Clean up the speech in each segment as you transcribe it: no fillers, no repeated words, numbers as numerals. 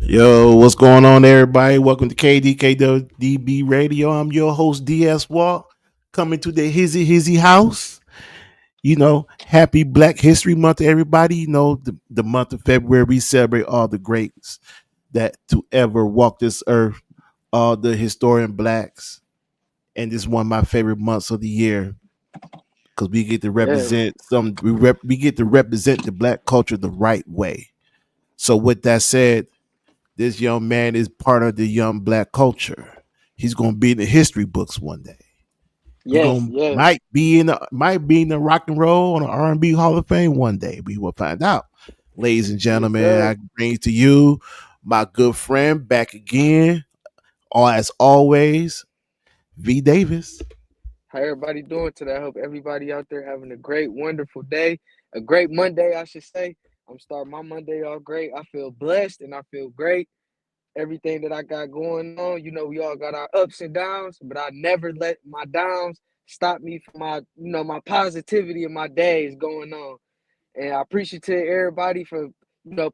Yo, what's going on, everybody? Welcome to KDKW-DB Radio. I'm your host, DS Walk, coming to the Hizzy house. Happy Black History Month, everybody. The month of February, we celebrate all the greats that to ever walk this earth, all the historian blacks. And this is one of my favorite months of the year because we get to Yeah, represent we get to represent the black culture the right way. So, with that said, this young man is part of the young black culture. He's gonna be in the history books one day. He yes, gonna yes, might be in the rock and roll on the R&B Hall of Fame one day. We will find out. Ladies and yes, gentlemen, sir. I bring to you my good friend back again, or as always, V Davis. How everybody doing today? I hope everybody out there having a great, wonderful day, a great Monday, I should say. I'm starting my Monday off great. I feel blessed and I feel great. Everything that I got going on, we all got our ups and downs, but I never let my downs stop me from my positivity and my days going on. And I appreciate everybody for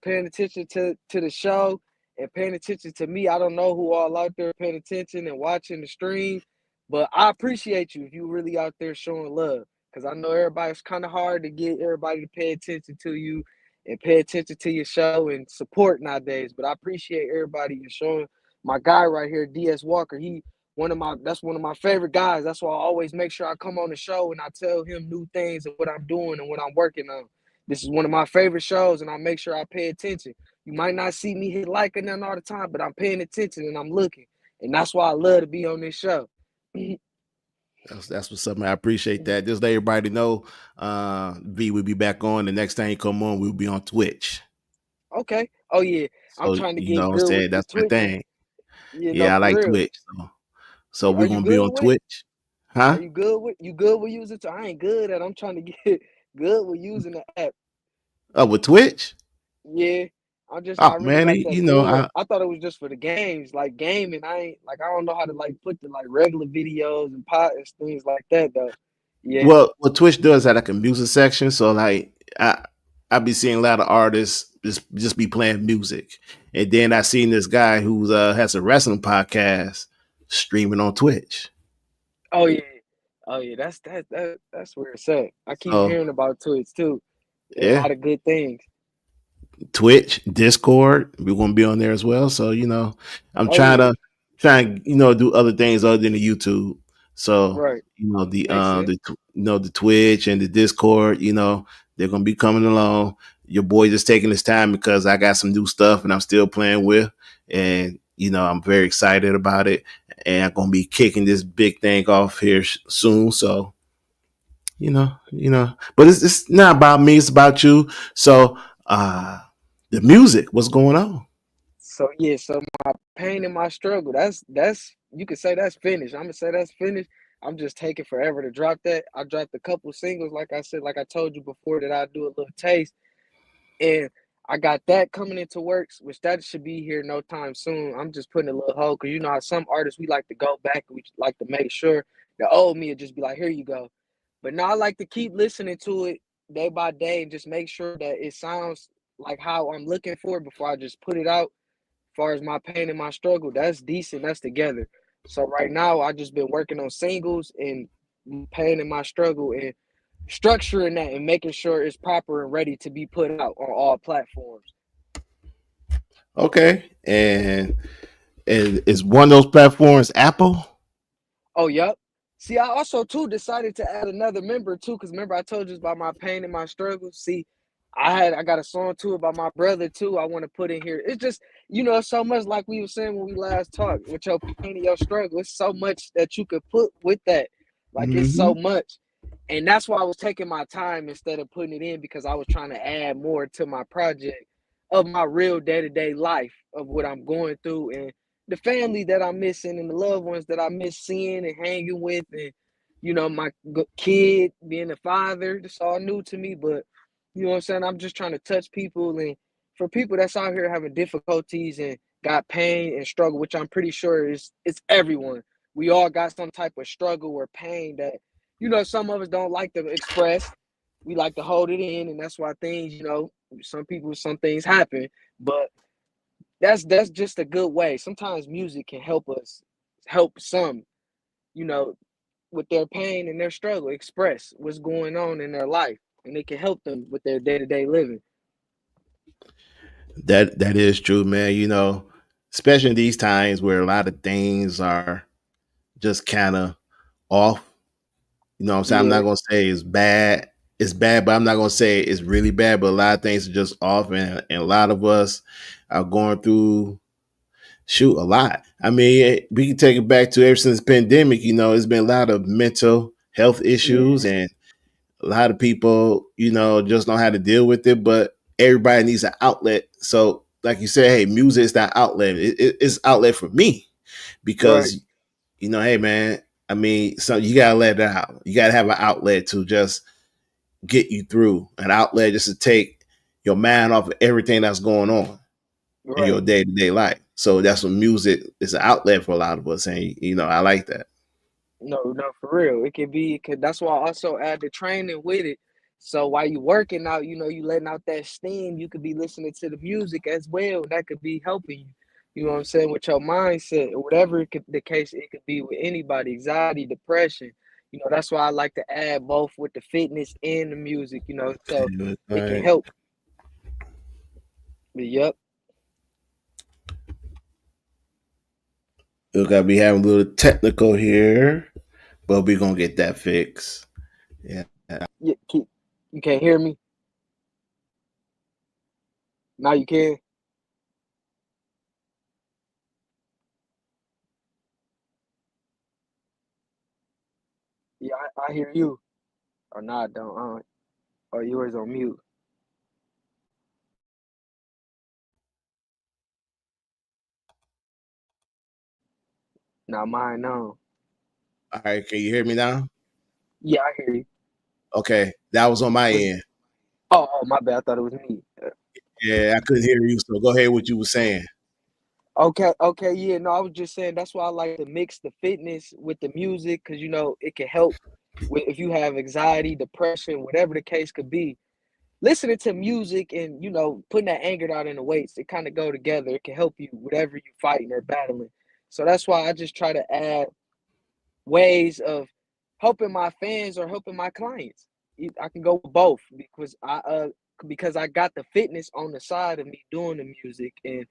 paying attention to the show and paying attention to me. I don't know who all out there paying attention and watching the stream, but I appreciate you if you really out there showing love. Because I know everybody's kind of hard to get everybody to pay attention to you and pay attention to your show and support nowadays. But I appreciate everybody and showing my guy right here, DS Walker. That's one of my favorite guys. That's why I always make sure I come on the show and I tell him new things and what I'm doing and what I'm working on. This is one of my favorite shows, and I make sure I pay attention. You might not see me hit like or nothing all the time, but I'm paying attention and I'm looking. And that's why I love to be on this show. That's what's up, man. I appreciate that. Just let everybody know, V will be back on. The next time you come on, we'll be on Twitch. Okay. Oh yeah. I'm So trying to you know get what I'm good with saying? this That's my twitching. thing. Yeah, I For like real. Twitch. So Are we're you gonna be good on with it? Twitch. Huh? Are you good with using it? I ain't good at. I'm trying to get good with using the app. With Twitch? Yeah. Oh I really man, like that I build. I thought it was just for the games, like gaming. I don't know how to like put the like regular videos and pot and things like that though. Yeah. well Twitch does have like a music section, so like I be seeing a lot of artists just be playing music, and then I seen this guy who has a wrestling podcast streaming on Twitch. Oh yeah. Oh yeah. That's where it's at. I keep So hearing about Twitch too. A yeah, lot of good things. Twitch, Discord, we're gonna be on there as well. So I'm Oh yeah. trying do other things other than the YouTube. So Right. Makes sense. the Twitch and the Discord, they're gonna be coming along. Your boy just taking his time because I got some new stuff and I'm still playing with, and I'm very excited about it. And I'm gonna be kicking this big thing off here soon. So but it's not about me, it's about you. So the music, what's going on? So yeah, so my pain and my struggle, that's you could say that's finished. I'm gonna say that's finished. I'm just taking forever to drop that. I dropped a couple singles, like I said, like I told you before, that I do a little taste. And I got that coming into works, which that should be here no time soon. I'm just putting a little hold because you know how some artists we like to go back and we like to make sure the old me will just be like, here you go. But now I like to keep listening to it day by day and just make sure that it sounds like how I'm looking for it before I just put it out. As far as my pain and my struggle, that's decent. That's together. So right now I just been working on singles and pain and my struggle and structuring that and making sure it's proper and ready to be put out on all platforms. Okay, and is one of those platforms Apple? Oh, yep. See, I also too decided to add another member too, because remember I told you about my pain and my struggle. See, I got a song too about my brother too. I want to put in here. It's just so much like we were saying when we last talked with your pain and your struggle. It's so much that you could put with that. Like it's Mm-hmm. so much. And that's why I was taking my time instead of putting it in because I was trying to add more to my project of my real day-to-day life of what I'm going through and the family that I'm missing and the loved ones that I miss seeing and hanging with and my kid being a father. It's all new to me, but you know what I'm saying? I'm just trying to touch people and for people that's out here having difficulties and got pain and struggle, which I'm pretty sure is it's everyone. We all got some type of struggle or pain that some of us don't like to express. We like to hold it in, and that's why things, some people, some things happen. But that's just a good way. Sometimes music can help us, help some, you know, with their pain and their struggle, express what's going on in their life, and it can help them with their day to day living. That is true, man. Especially in these times where a lot of things are just kind of off. You know what I'm saying? I'm not Yeah, gonna say it's bad. It's bad, but I'm not gonna say it's really bad. But a lot of things are just off, and a lot of us are going through shoot a lot. I mean, we can take it back to ever since the pandemic. It's been a lot of mental health issues, yeah, and a lot of people, just know how to deal with it. But everybody needs an outlet. So, like you said, hey, music is that outlet. It's outlet for me right, because hey, man. I mean, so you gotta let it out. You gotta have an outlet to just get you through. An outlet just to take your mind off of everything that's going on in your right. day to day life. So that's what music is, an outlet for a lot of us, and I like that. No, no, for real. It could be. It could, that's why I also add the training with it. So while you working out, you letting out that steam. You could be listening to the music as well. That could be helping you. You know what I'm saying, with your mindset or whatever the case it could be with anybody, anxiety, depression. That's why I like to add both with the fitness and the music. So Okay, all it can right. help. But yep. We gotta be having a little technical here, but we're gonna get that fixed. Yeah. You can't hear me now. You can. Yeah, I hear you. Or not? I don't. Or yours on mute. Now mine no. All right, can you hear me now? Yeah, I hear you. Okay, that was on my Was end. oh, my bad. I thought it was me. Yeah, I couldn't hear you, so go ahead with what you were saying. Okay, yeah. No, I was just saying that's why I like to mix the fitness with the music because it can help with if you have anxiety, depression, whatever the case could be. Listening to music and putting that anger out in the weights, it kind of go together. It can help you whatever you fighting or battling. So that's why I just try to add ways of helping my fans or helping my clients. I can go with both because I got the fitness on the side of me doing the music, and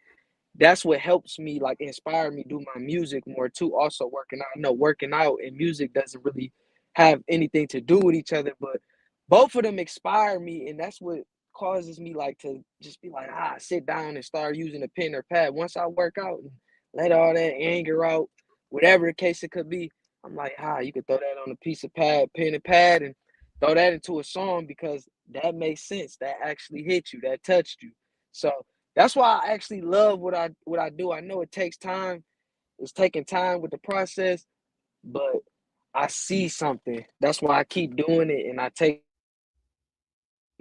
that's what helps me like inspire me do my music more too. Also working out. I know working out and music doesn't really have anything to do with each other, but both of them inspire me, and that's what causes me like to just be like sit down and start using a pen or pad once I work out and let all that anger out, whatever the case it could be. I'm like you could throw that on a piece of pen and pad, and throw that into a song because that makes sense. That actually hit you. That touched you. So that's why I actually love what I do. I know it takes time. It's taking time with the process, but I see something. That's why I keep doing it and I take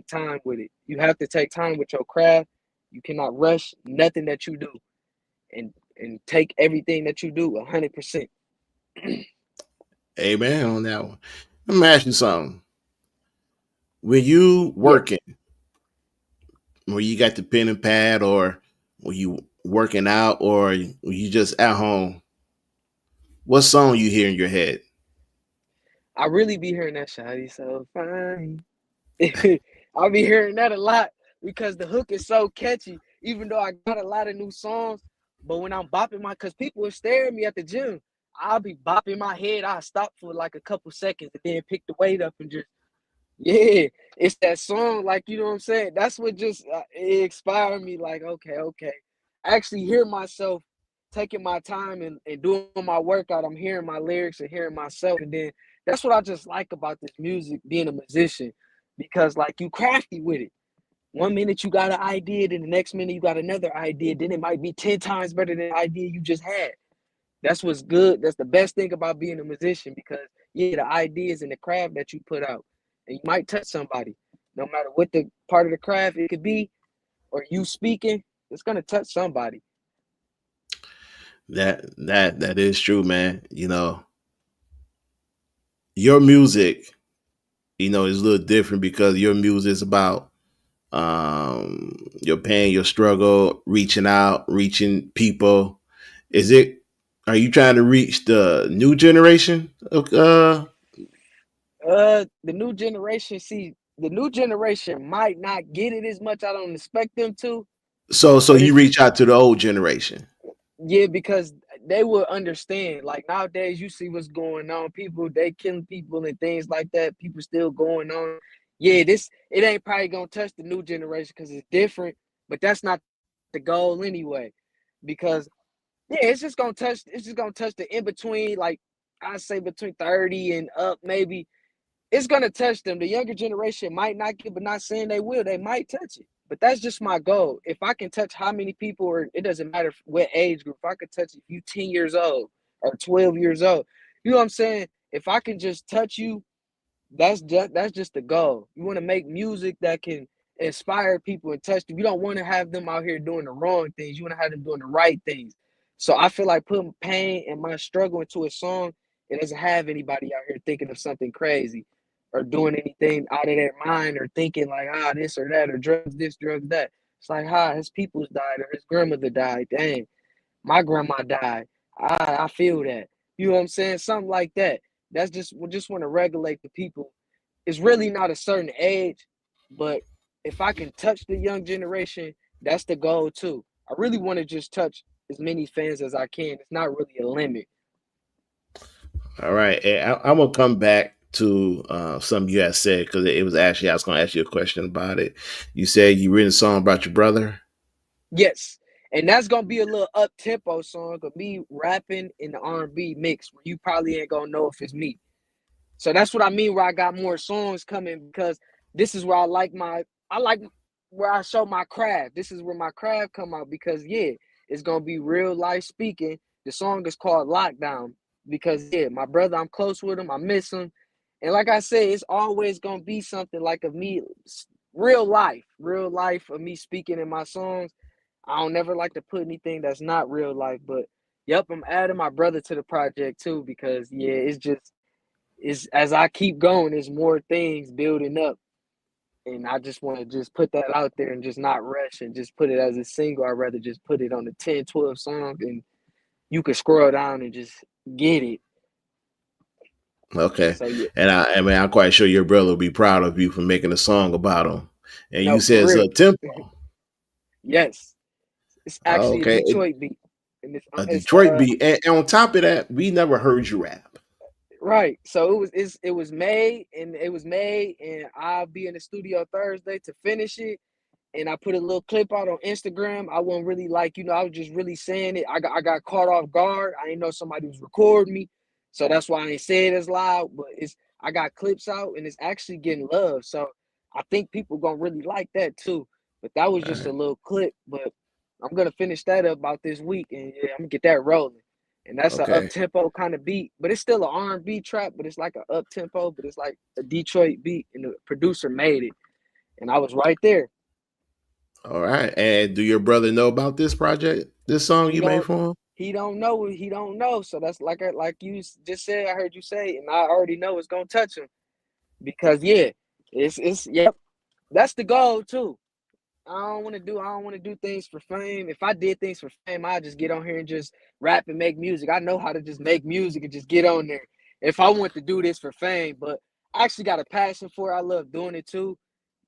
time with it. You have to take time with your craft. You cannot rush nothing that you do and take everything that you do 100%. Amen on that one. Let me ask you something. When you Yeah, working, when you got the pen and pad, or when you working out, or you just at home, what song you hear in your head? I really be hearing that shawty so fine. I'll be hearing that a lot because the hook is so catchy. Even though I got a lot of new songs, but when I'm bopping because people are staring at me at the gym, I'll be bopping my head. I'll stop for like a couple seconds and then pick the weight up and just yeah, it's that song. Like you know what I'm saying. That's what just it inspired me. Like okay, I actually hear myself taking my time and doing my workout. I'm hearing my lyrics and hearing myself, and then that's what I just like about this music, being a musician, because like you crafty with it. One minute you got an idea, then the next minute you got another idea, then it might be 10 times better than the idea you just had. That's what's good. That's the best thing about being a musician because yeah, the ideas and the craft that you put out, and you might touch somebody, no matter what the part of the craft it could be, or you speaking, it's gonna touch somebody. That is true, man. Your music, is a little different because your music is about your pain, your struggle, reaching out, reaching people? Is it? Are you trying to reach the new generation? The new generation, see, the new generation might not get it as much. I don't expect them to, So but you it's just, reach out to the old generation. yeah, because they will understand. Like nowadays, you see what's going on. People they killing people and things like that. People still going on. Yeah, this it ain't probably gonna touch the new generation because it's different. But that's not the goal anyway. Because yeah, it's just gonna touch the in between. Like I say between 30 and up, maybe it's gonna touch them. The younger generation might not get, but not saying they will. They might touch it. But that's just my goal. If I can touch how many people, or it doesn't matter what age group, if I could touch if you 10 years old or 12 years old, you know what I'm saying? If I can just touch you, that's just the goal. You want to make music that can inspire people and touch them. You don't want to have them out here doing the wrong things. You want to have them doing the right things. So I feel like putting pain and my struggle into a song, it doesn't have anybody out here thinking of something crazy or doing anything out of their mind or thinking like this or that or drugs this, drugs that. It's like his people's died or his grandmother died. Dang, my grandma died. I feel that. You know what I'm saying? Something like that. That's just we just want to regulate the people. It's really not a certain age, but if I can touch the young generation, that's the goal too. I really want to just touch as many fans as I can. It's not really a limit. All right, and I'm gonna come back to something you had said because it was actually I was gonna ask you a question about it. You said you written a song about your brother. Yes. And that's gonna be a little up tempo song of me rapping in the R&B mix where you probably ain't gonna know if it's me. So that's what I mean where I got more songs coming because this is where I like where I show my craft. This is where my craft come out because yeah, it's gonna be real life speaking. The song is called Lockdown because yeah, my brother, I'm close with him, I miss him. And like I said, it's always gonna be something like of me real life of me speaking in my songs. I don't never like to put anything that's not real life, but yep, I'm adding my brother to the project too because yeah, it's as I keep going, there's more things building up. And I just want to just put that out there and just not rush and just put it as a single. I'd rather just put it on the 10, 12 songs and you can scroll down and just get it. Okay, So yeah, and I mean I'm quite sure your brother will be proud of you for making a song about him. And you no, said for it's real. a tempo. Yes. It's Oh, actually a okay, Detroit beat. And a it's Detroit beat, and on top of that, we never heard you rap. right. So it was made and I'll be in the studio Thursday to finish it and I put a little clip out on Instagram. I wasn't really like, I was just really saying it. I got caught off guard. I didn't know somebody was recording me. So that's why I ain't say it as loud. But I got clips out and it's actually getting love. So I think people gonna really like that too. But that was All just a right. little clip. But I'm gonna finish that up about this week and yeah, I'm gonna get that rolling. And that's a up Okay. tempo kind of beat, but it's still an R&B trap, but it's like a up tempo, but it's like a Detroit beat, and the producer made it, and I was right there. All right. And do your brother know about this project, this song He you made don't for him? he don't know he don't know. So that's like you just said. I heard you say, and I already know it's gonna touch him because yeah, it's yep. That's the goal too. I don't want to do things for fame. If I did things for fame, I'd just get on here and just rap and make music. I know how to just make music and just get on there. If I want to do this for fame, but I actually got a passion for it. I love doing it too.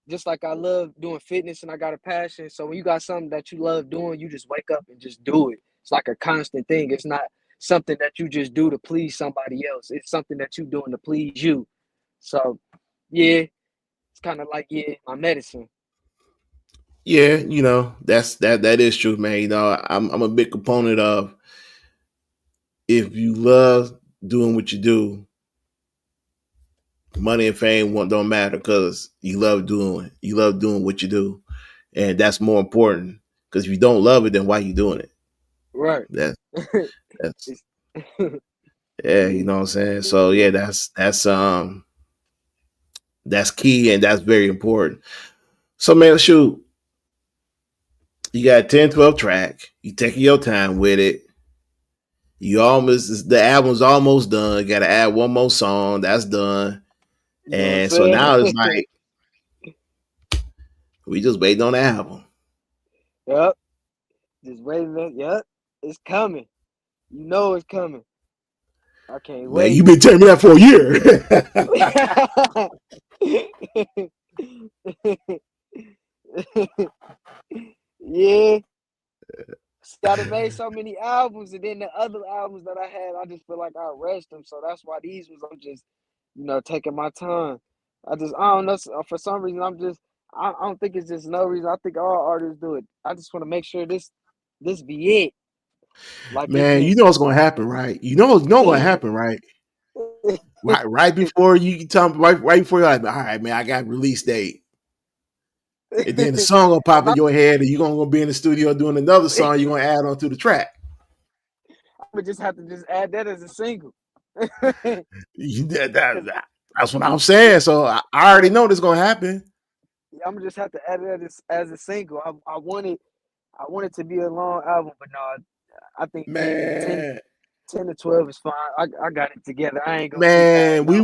Just like I love doing fitness and I got a passion. So when you got something that you love doing, you just wake up and just do it. It's like a constant thing. It's not something that you just do to please somebody else. It's something that you doing to please you. So yeah, it's kind of like yeah, my medicine. Yeah, that is true, man. I'm a big component of if you love doing what you do, money and fame don't matter because you love doing what you do, and that's more important. Because if you don't love it, then why you doing it? Right. That that's It's yeah, you yeah. know what I'm saying. So yeah, that's key and that's very important. So man, shoot, you got a 10, 12 track. You taking your time with it. The album's almost done. Got to add one more song. That's done. You know what I'm And so saying? now it's like We just waiting on the album. Yep. Just waiting. Yep. It's coming. You know it's coming. I can't Man, wait. you been telling me that for a year. Yeah. See, I done made so many albums, and then the other albums that I had, I just feel like I rushed them. So that's why these ones I'm just, taking my time. I don't know. For some reason, I don't think it's just no reason. I think all artists do it. I just want to make sure this be it. Like it's Man, you just, know what's gonna happen, right? You know what's gonna happen, right? Right before you tell me, right before you're like, all right, man, I got release date. And then the song gonna I'm pop in not. your head, and you're gonna be in the studio doing another song. You're gonna add on to the track. I'm gonna just have to just add that as a single. You, that's what I'm Yeah, saying. So I already yeah, know this gonna happen, I'm gonna just have to add it as a single. I want it to be a long album, but no, I think 10, man. 10 to 12 is fine. I got it together. I ain't gonna keep Man, adding on.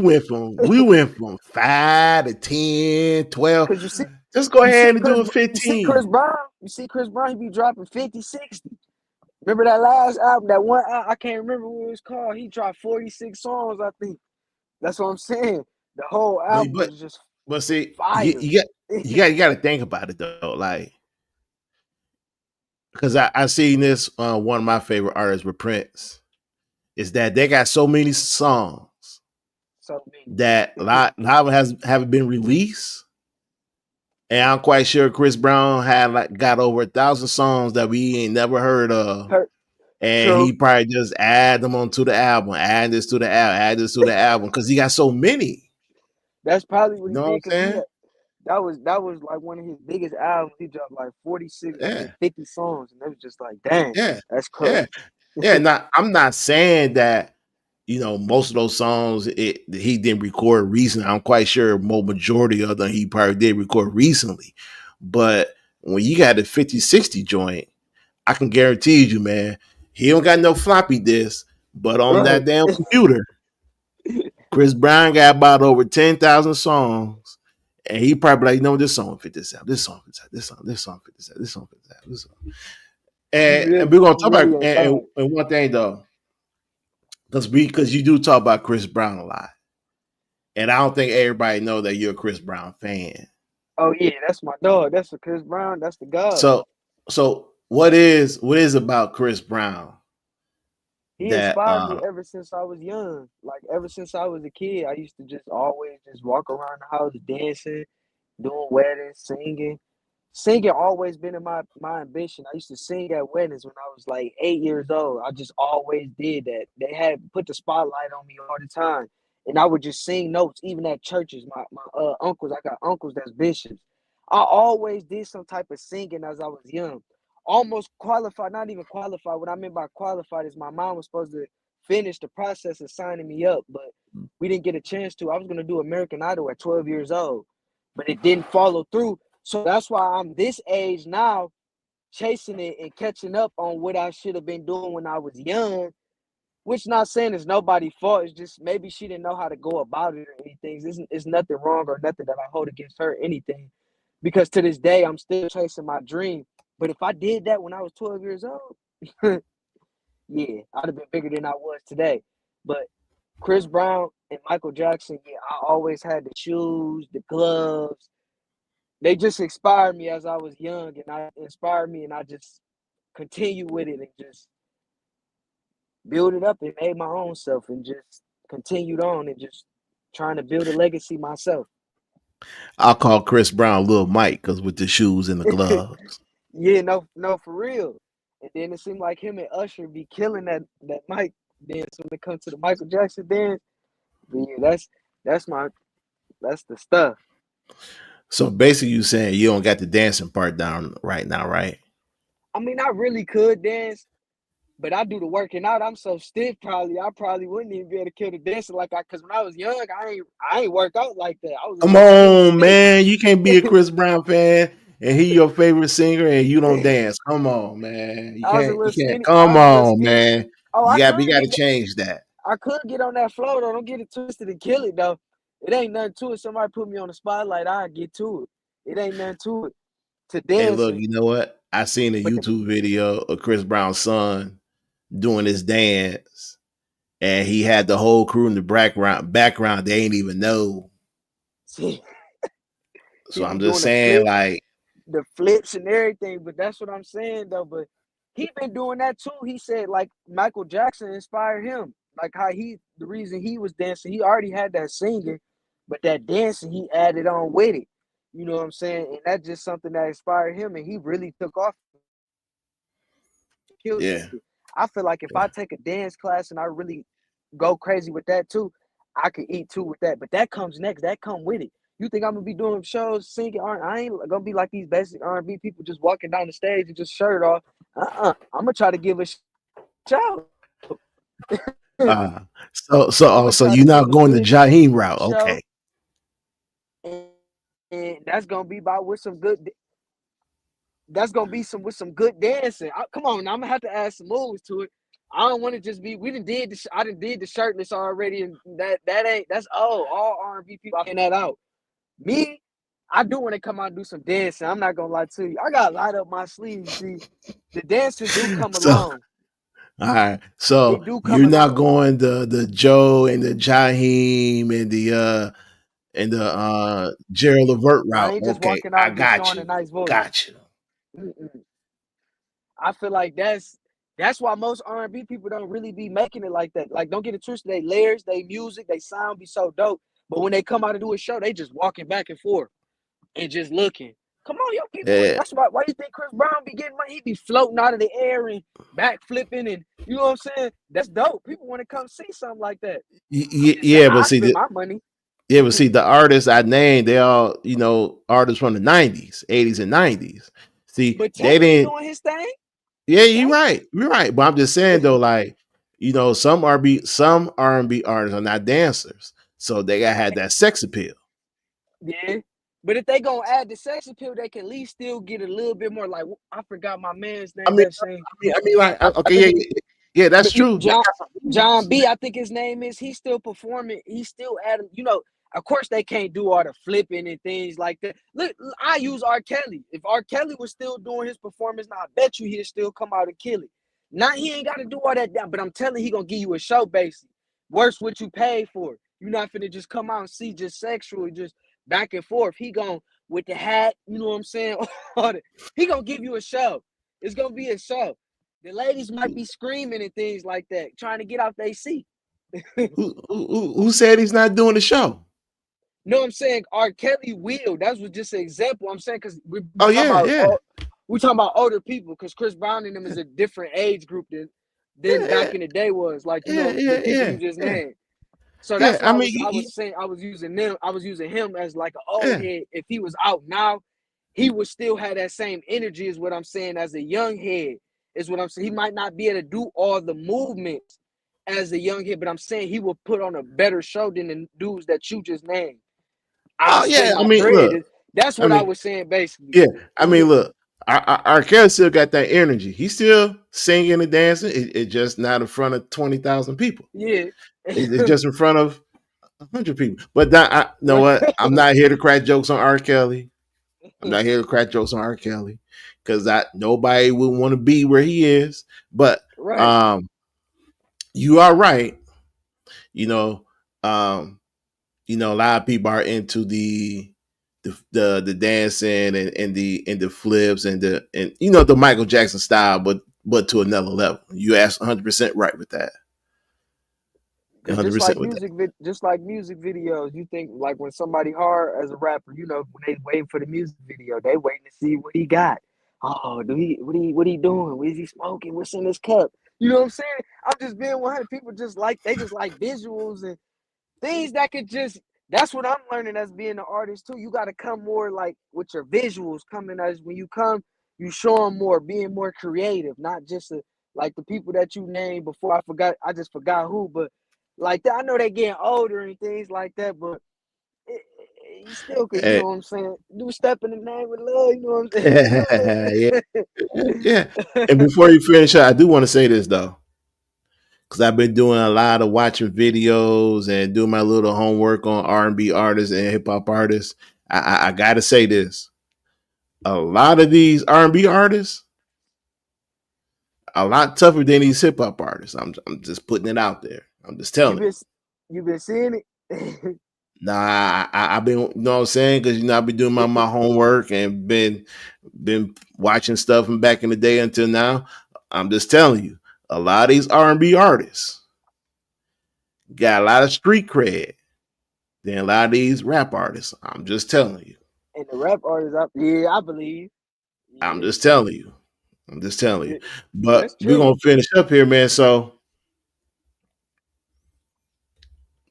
we went from 5 to 10, 12. Cause Just go you ahead see and Chris, do a you see Chris 15. Brown, you see Chris Brown, he be dropping 50, 60. Remember that last album, that one, I can't remember what it was called. He dropped 46 songs, I think. That's what I'm saying. The whole But album but was just but see, fire. you got to think about it though, like because I seen this one of my favorite artists with Prince is that they got so many songs So many. that a lot of them haven't been released. And I'm quite sure Chris Brown had like got over 1,000 songs that we ain't never heard of. Hurt. And True. he probably just add them onto the album, add this to the album, add this to the album, because he got so many. That's probably what You he know what I'm did because saying? that was like one of his biggest albums. He dropped like 46, I Yeah, think 50 songs, and it was just like, dang, yeah, that's crazy. yeah, yeah. Now I'm not saying that most of those songs he didn't record recently. I'm quite sure majority of them he probably did record recently. But when you got a 50-60 joint, I can guarantee you, man, he don't got no floppy disk, but on Right. that damn computer, Chris Brown got about over 10,000 songs. And he probably like, this song fit this out, this song fits out, this song fit this out, this song fits out, this song. And we're gonna He talk really about ain't lying. and one thing though, because you do talk about Chris Brown a lot, and I don't think everybody know that you're a Chris Brown fan. Oh yeah, that's my dog. That's the Chris Brown. That's the God. So what is about Chris Brown He that inspired me ever since I was young. Like ever since I was a kid, I used to just always just walk around the house dancing, doing weddings, singing. Singing always been in my ambition. I used to sing at weddings when I was like 8 years old. I just always did that. They had put the spotlight on me all the time, and I would just sing notes even at churches. My uncles, I got uncles that's bishops. I always did some type of singing as I was young. Almost qualified, not even qualified. What I mean by qualified is my mom was supposed to finish the process of signing me up, but we didn't get a chance to. I was gonna do American Idol at 12 years old, but it didn't follow through. So that's why I'm this age now, chasing it and catching up on what I should have been doing when I was young. Which not saying it's nobody's fault. It's just maybe she didn't know how to go about it or anything. It's nothing wrong or nothing that I hold against her, anything. Because to this day, I'm still chasing my dream. But if I did that when I was 12 years old, yeah, I'd have been bigger than I was today. But Chris Brown and Michael Jackson, yeah, I always had the shoes, the gloves, they just inspired me as I was young, and I inspired me, and I just continue with it and just build it up and made my own self and just continued on and just trying to build a legacy myself. I'll call Chris Brown Little Mike because with the shoes and the gloves. Yeah, no, no, for real. And then it seemed like him and Usher be killing that Mike dance when it comes to the Michael Jackson dance. But yeah, that's my that's the stuff. So basically, you saying you don't got the dancing part down right now, right? I mean, I really could dance, but I do the working out. I'm so stiff. Probably I probably wouldn't even be able to kill the dancing like I. Cause when I was young, I ain't work out like that. I was a Come little skinny on, stick. man. You can't be a Chris Brown fan and he your favorite singer and you don't dance. Come on, man. You I was a can't. You little can't. skinny. I Come was a little on, skinny. man. Oh, You got to change that. I could get on that floor though. Don't get it twisted and kill it though. It ain't nothing to it. Somebody put me on the spotlight, I get to it. It ain't nothing to it. to Hey, look, dancing. you know what? I seen a But the, YouTube video of Chris Brown's son doing his dance, and he had the whole crew in the background. Background, they ain't even know. see, So he be I'm just doing saying, like, the flips and everything. But that's what I'm saying though. But he been doing that too. He said like Michael Jackson inspired him. Like how the reason he was dancing, he already had that singing, but that dancing he added on with it. You know what I'm saying? And that's just something that inspired him, and he really took off, killed it. yeah, I feel like if I yeah, take a dance class and I really go crazy with that too, I could eat too with that. But that comes next. That come with it. You think I'm gonna be doing shows singing? I ain't gonna be like these basic R&B people just walking down the stage and just shirt off. I'm gonna try to give a show. uh, I'm gonna so try you're to give not a going the good Jaheim route, show, okay? and, and that's gonna be about with some good. That's gonna be some with some good dancing. Come on, now I'm gonna have to add some moves to it. I don't want to just be. We done did the. I done did the shirtless already, and that ain't. That's all R&B people. I find that out. Me, I do want to come out and do some dancing. I'm not gonna lie to you. I got light up my sleeves. See, the dancing do come So, along. all right, It so do come you're not along. going the Joe and the Jaheim and the Gerald Levert I route, ain't just okay? walking I out just got showing a you, nice voice. got you. Mm-mm. I feel like that's why most R&B people don't really be making it like that. Like, don't get it twisted. They layers, they music, they sound be so dope. But when they come out to do a show, they just walking back and forth and just looking. Come on, yo, people. Yeah, That's why you think Chris Brown be getting money? He be floating out of the air and back flipping, and you know what I'm saying? That's dope. People want to come see something like that. I'm just saying, yeah, but I see, spend my money. yeah, but see, the artists I named, they all, artists from the '90s, '80s, and '90s. See, But they Tank didn't. doing his thing. Yeah, you're Tank. right. You're right. But I'm just saying though, like, some R&B artists are not dancers, so they gotta have that sex appeal. Yeah. But if they gonna add the sex appeal, they can at least still get a little bit more. Like I forgot my man's I name. mean, That saying, like, I okay, think yeah, that's true. They John got some John moves. B. I think his name is. He's still performing. He's still adding. Of course they can't do all the flipping and things like that. Look, I use R. Kelly. If R. Kelly was still doing his performance, now I bet you he'd still come out and kill it. Now he ain't got to do all that down, but I'm telling you, he gonna give you a show basically. Worse what you paid for. You're not finna just come out and see just sexual, just back and forth. He gonna with the hat, you know what I'm saying? He gonna give you a show. It's gonna be a show. The ladies might be screaming and things like that, trying to get off their seat. Who said he's not doing the show? No, I'm saying R. Kelly will. That was just an example. I'm saying because we Oh talking yeah, about yeah, we talking about older people because Chris Brown and them is a different age group than back yeah, in the day was. Like yeah, the yeah, people you yeah, just yeah, named. So yeah. that's I why mean, I was saying I was using them. I was using him as like an old yeah. head. If he was out now, he would still have that same energy. Is what I'm saying. As a young head, is what I'm saying. He might not be able to do all the movements as a young head, but I'm saying he will put on a better show than the dudes that you just named. I'll Oh yeah. spend I my mean, bread. look. That's I what I mean, was saying basically. yeah. I And we mean, could, look. Our Kelly still got that energy. He's still singing and dancing. It's just not in front of 20,000 people. yeah, It's just in front of 100 people. But that, you know right, what? I'm not here to crack jokes on R. Kelly. I'm not here to crack jokes on R. Kelly because nobody would want to be where he is. But right. um, you are right. You know, um, a lot of people are into the dancing and the flips and the Michael Jackson style, but to another level. You asked 100% right with that. Cause 100% with that. just like music videos, you think like when somebody hard as a rapper, when they waiting for the music video, they waiting to see what he got. Oh, what he doing? What is he smoking? What's in his cup? You know what I'm saying? I'm just being 100. People just like visuals and things that could just. That's what I'm learning as being an artist too. You got to come more like with your visuals coming as when you come, you show them more, being more creative, not just like the people that you named before. I just forgot who, but like that. I know they getting older and things like that, but you still could, you Eh, know what I'm saying? Do step in the name of love, you know what I'm saying? You know yeah, what yeah. I'm And before you finish, I do want to say this though, because I've been doing a lot of watching videos and doing my little homework on R&B artists and hip hop artists. I got to say this: A lot of these R&B artists, a lot tougher than these hip hop artists. I'm just putting it out there. I'm just You telling been you. you been seeing it? Nah, I've been, you know what I'm saying? Because, I've been doing my homework and been watching stuff from back in the day until now. I'm just telling you, a lot of these R&B artists got a lot of street cred than a lot of these rap artists. I'm just telling you. And the rap artists, yeah, I believe. I'm Yeah, just telling you. I'm just telling you. yeah, But that's we're true. gonna finish up here, man. So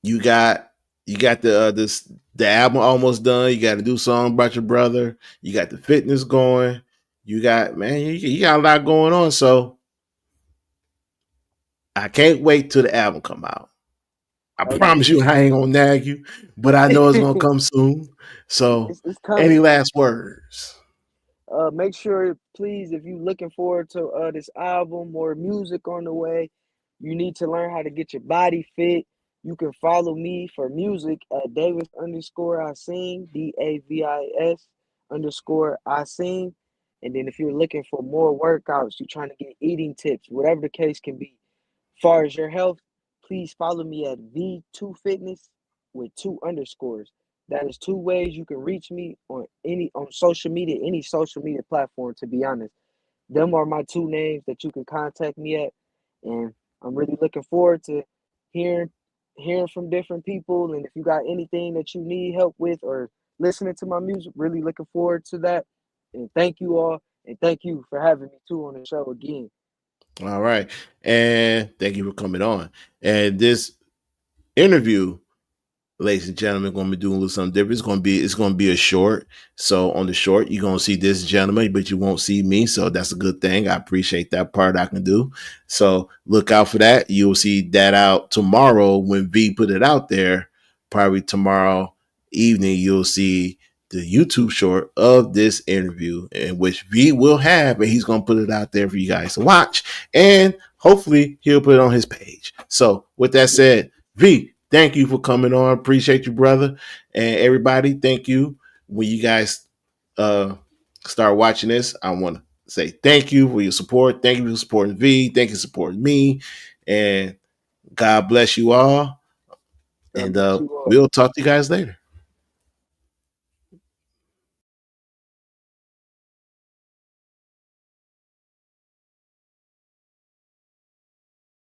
you got the album almost done. You got a new song about your brother. You got the fitness going. You got, man, you got a lot going on. So I can't wait till the album come out. I promise Okay. you I ain't gonna nag you, but I know it's gonna come soon. So It's any coming. last words? Make sure, please, if you're looking forward to this album or music on the way, you need to learn how to get your body fit. You can follow me for music at Davis underscore I sing, DAVIS underscore I sing. And then if you're looking for more workouts, you're trying to get eating tips, whatever the case can be, far as your health, please follow me at V2 Fitness with two underscores. That is two ways you can reach me on social media, any social media platform, to be honest. Them are my two names that you can contact me at. And I'm really looking forward to hearing hearing from different people. And if you got anything that you need help with or listening to my music, really looking forward to that. And thank you all. And thank you for having me too on the show again. All right. And thank you for coming on. And this interview, ladies and gentlemen, going to be doing a little something different. It's going to be a short. So on the short, you're going to see this gentleman, but you won't see me. So that's a good thing. I appreciate that part I can do. So look out for that. You'll see that out tomorrow when V put it out there. Probably tomorrow evening, you'll see the YouTube short of this interview in which V will have, and he's going to put it out there for you guys to watch. And hopefully he'll put it on his page. So with that said, V, thank you for coming on. Appreciate you, brother. And everybody, thank you. When you guys uh, start watching this, I want to say thank you for your support. Thank you for supporting V. Thank you for supporting me. And God bless you all. God And bless you all. we'll talk to you guys later.